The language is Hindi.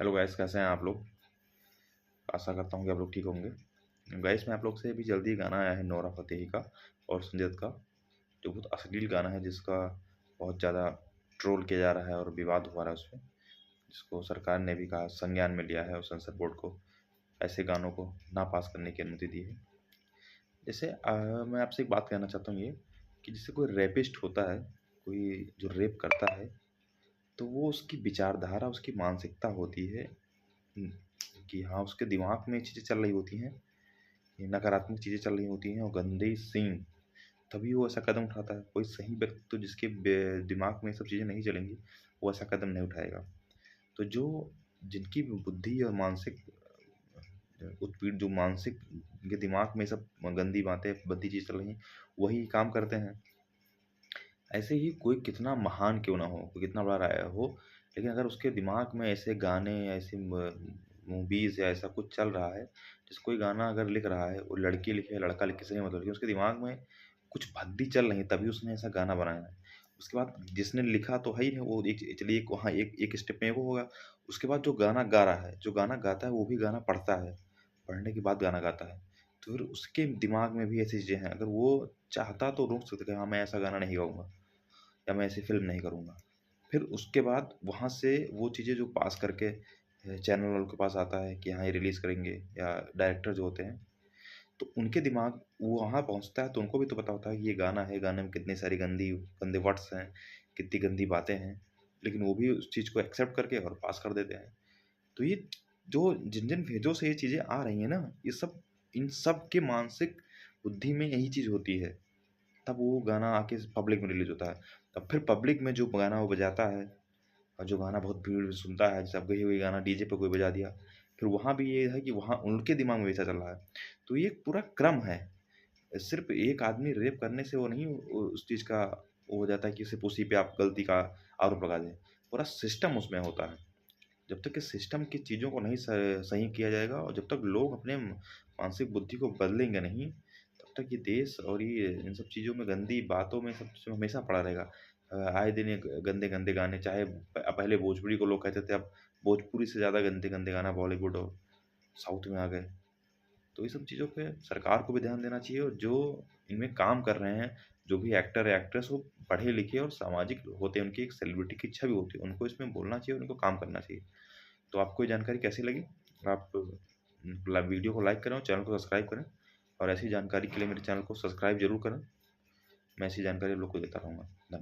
हेलो गाइस, कैसे हैं आप लोग। आशा करता हूँ कि आप लोग ठीक होंगे। गाइस, मैं आप लोग से अभी जल्दी गाना आया है नोरा फतेही का और संजय दत्त का, जो बहुत अश्लील गाना है, जिसका बहुत ज़्यादा ट्रोल किया जा रहा है और विवाद हो रहा है उस पर, जिसको सरकार ने भी कहा संज्ञान में लिया है और सेंसर बोर्ड को ऐसे गानों को ना पास करने की अनुमति दी है। जैसे मैं आपसे एक बात कहना चाहता हूँ ये, कि जैसे कोई रैपिस्ट होता है, कोई जो रेप करता है, तो वो उसकी विचारधारा, उसकी मानसिकता होती है कि हाँ, उसके दिमाग में चीज़ें चल रही होती हैं, ये नकारात्मक चीज़ें चल रही होती हैं और गंदे सीन, तभी वो ऐसा कदम उठाता है। कोई सही व्यक्ति तो जिसके दिमाग में ये सब चीज़ें नहीं चलेंगी, वो ऐसा कदम नहीं उठाएगा। तो जो जिनकी बुद्धि और मानसिक उत्पीड़, जो मानसिक के दिमाग में सब गंदी बातें, गंदी चीज़ चल रही हैं, वही काम करते हैं। ऐसे ही कोई कितना महान क्यों ना हो, कोई कितना बड़ा राय हो, लेकिन अगर उसके दिमाग में ऐसे गाने, ऐसी मूवीज़ या ऐसा कुछ चल रहा है, जैसे कोई गाना अगर लिख रहा है, वो लड़की लिखे या लड़का लिखे, से नहीं मतलब, लेकिन उसके दिमाग में कुछ भद्दी चल रही है, तभी उसने ऐसा गाना बनाया है। उसके बाद जिसने लिखा तो है ही है, वो एक, चलिए एक वहाँ एक स्टेप में वो होगा। उसके बाद जो गाना गा रहा है, जो गाना गाता है, वो भी गाना पढ़ता है, पढ़ने के बाद गाना गाता है। तो फिर उसके दिमाग में भी ऐसी चीज़ें हैं, अगर वो चाहता तो रोक सकता है कि हाँ, मैं ऐसा गाना नहीं गाऊँगा या मैं ऐसी फ़िल्म नहीं करूँगा। फिर उसके बाद वहाँ से वो चीज़ें जो पास करके चैनल वालों के पास आता है कि हाँ, ये रिलीज़ करेंगे, या डायरेक्टर जो होते हैं, तो उनके दिमाग वो वहाँ पहुँचता है, तो उनको भी तो पता होता है कि ये गाना है, गाने में कितनी सारी गंदे वर्ड्स हैं, कितनी गंदी बातें हैं, लेकिन वो भी उस चीज़ को एक्सेप्ट करके और पास कर देते हैं। तो ये जो जिन-जिन वेजों से ये चीज़ें आ रही हैं ना, ये सब, इन सब के मानसिक बुद्धि में यही चीज़ होती है। तब वो गाना आके पब्लिक में रिलीज़ होता है। तब फिर पब्लिक में जो गाना वो बजाता है, और जो गाना बहुत भीड़ सुनता है, जैसे अब वही गाना डीजे पे कोई बजा दिया, फिर वहाँ भी ये है कि वहाँ उनके दिमाग में वैसा चल रहा है। तो ये एक पूरा क्रम है। सिर्फ़ एक आदमी रेप करने से वो नहीं, उस चीज़ का वो हो जाता है कि सिर्फ़ उसी पे आप गलती का आरोप लगा दें। पूरा सिस्टम उसमें होता है। जब तक इस सिस्टम की चीज़ों को नहीं सही किया जाएगा, और जब तक लोग अपने मानसिक बुद्धि को बदलेंगे नहीं, तब तक ये देश और ये इन सब चीज़ों में, गंदी बातों में, सब चीज़ों में हमेशा पड़ा रहेगा। आए दिन ये गंदे-गंदे गाने, चाहे पहले भोजपुरी को लोग कहते थे, अब भोजपुरी से ज़्यादा गंदे-गंदे गाना बॉलीवुड और साउथ में आ गए। तो ये सब चीज़ों पे सरकार को भी ध्यान देना चाहिए, और जो इनमें काम कर रहे हैं, जो भी एक्टर या एक्ट्रेस, वो पढ़े-लिखे और सामाजिक होते हैं, उनकी एक सेलिब्रिटी की इच्छा भी होती है, उनको इसमें बोलना चाहिए और उनको काम करना चाहिए। तो आपको ये जानकारी कैसी लगी? आप वीडियो को लाइक करें और चैनल को सब्सक्राइब करें, और ऐसी जानकारी के लिए मेरे चैनल को सब्सक्राइब जरूर करें। मैं ऐसी जानकारी आप लोग को देता रहूँगा। धन्यवाद।